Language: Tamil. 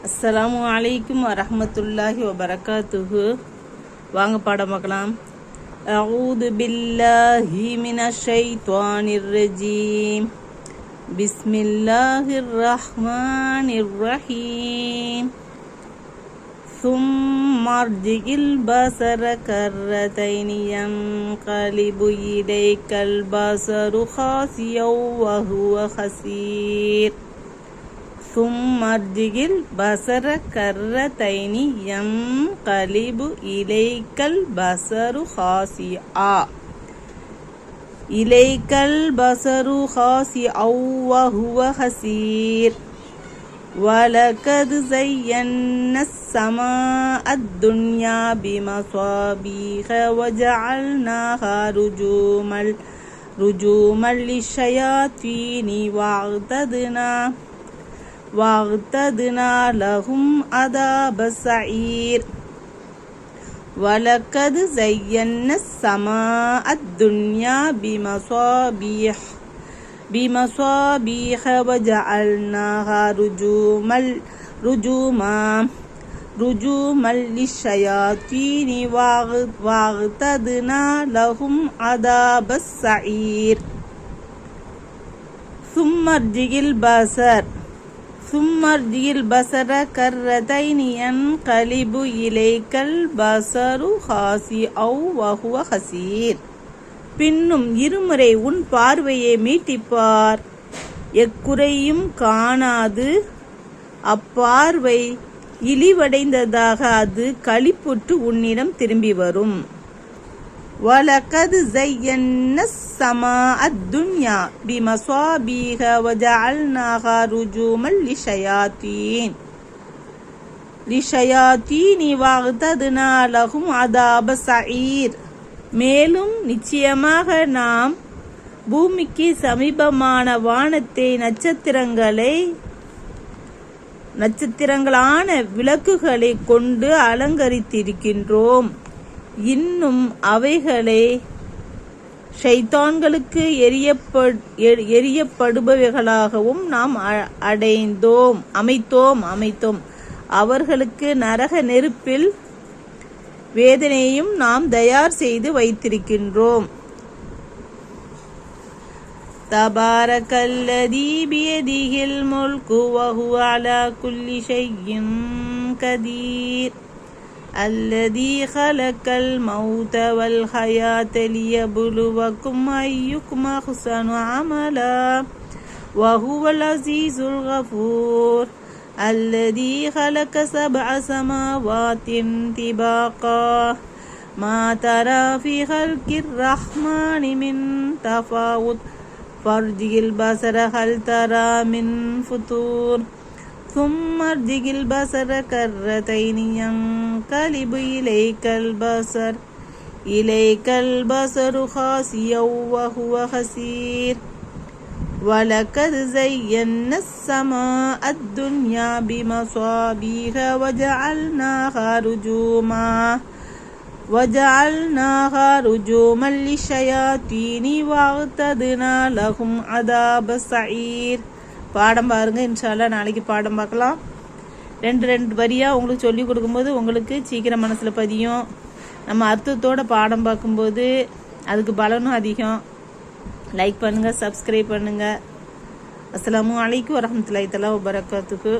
அஸ்ஸலாமு அலைக்கும் வரஹ்மத்துல்லாஹி வபரகாத்துஹு. வாங்க பாடம் பார்க்கலாம். அஊது பில்லாஹி மினஷ் ஷைத்வானிர் ரஜீம். பிஸ்மில்லாஹிர் ரஹ்மானிர் ரஹீம். ثم ارجع البصر كرتين ينقلب إليك البصر خاسئا وهو حسير. ثم ارجع البصر كرتين ينقلب إليك البصر خاسئا وهو حسير. ولقد زينا السماء الدنيا بمصابيح وجعلناها رجوما للشياطين واعتدنا لهم عذاب السعير. ولقد زينا السماء الدنيا بمصابيح وجعلناها رجوما للشياطين واعتدنا لهم عذاب السعير. ثم ارجع البصر كرتين ينقلب إليك البصر خاسئا وهو حسير. பின்னும் இருமுறை உன் பார்வையை மீட்டிப்பார், எக்குறையும் காணாது அப்பார்வை இழிவடைந்ததாக அது களிப்புற்று உன்னிடம் திரும்பி வரும். وَلَقَدْ زَيَّنَّا السَّمَاءَ الدُّنْيَا بِمَصَابِيحَ وَجَعَلْنَاهَا رُجُومًا لِلشَّيَاطِينِ وَاعْتَدْنَا لَهُمْ عَذَابَ السَّعِيرِ. மேலும் நிச்சயமாக நாம் பூமிக்கு சமீபமான வானத்தை நட்சத்திரங்களான விளக்குகளை கொண்டு அலங்கரித்திருக்கின்றோம். இன்னும் அவைகளை ஷைத்தான்களுக்கு எரியப்படுபவைகளாகவும் நாம் அமைத்தோம். அவர்களுக்கு நரக நெருப்பில் வேதனையும் நாம் தயார் செய்து வைத்திருக்கின்றோம். தபாரக்கல்லதீ பியதிஹில் முல்கு வஹுவ அலா குல்லி ஷைஇன் கதீர். அல்லதீ ஹலக்கல் மௌத வல் ஹயாத லியப்லுவக்கும் அய்யுக்கும் அஹ்ஸனு அமலா வஹுவல் அஸீஸுல் கஃபூர். الذي خلق 7 سماوات طباقا ما ترى في خلق الرحمن من تفاوت فارجع البصر هل ترى من فطور. ثم ارجع البصر كرتين ينقلب إليك البصر خاسئا وهو حسير. وَلَقَدْ زَيَّنَّا السَّمَاءَ الدُّنْيَا بِمَصَابِيحَ وَجَعَلْنَاهَا رُجُومًا لِلشَّيَاطِينِ وَاعْتَدْنَا لَهُمْ عَذَابَ السَّعِيرِ. பாடம் பாருங்க. இன்ஷால்லா நாளைக்கு பாடம் பார்க்கலாம். ரெண்டு வரியாக உங்களுக்கு சொல்லி கொடுக்கும்போது உங்களுக்கு சீக்கிரம் மனசில் பதியும். நம்ம அர்த்தத்தோட பாடம் பார்க்கும்போது அதுக்கு பலனும் அதிகம். லைக் பண்ணுங்கள், சப்ஸ்கிரைப் பண்ணுங்கள். அஸ்ஸலாமு அலைக்கும் வரஹ்மத்துல்லாஹி தஆலா வபரகாத்துஹு.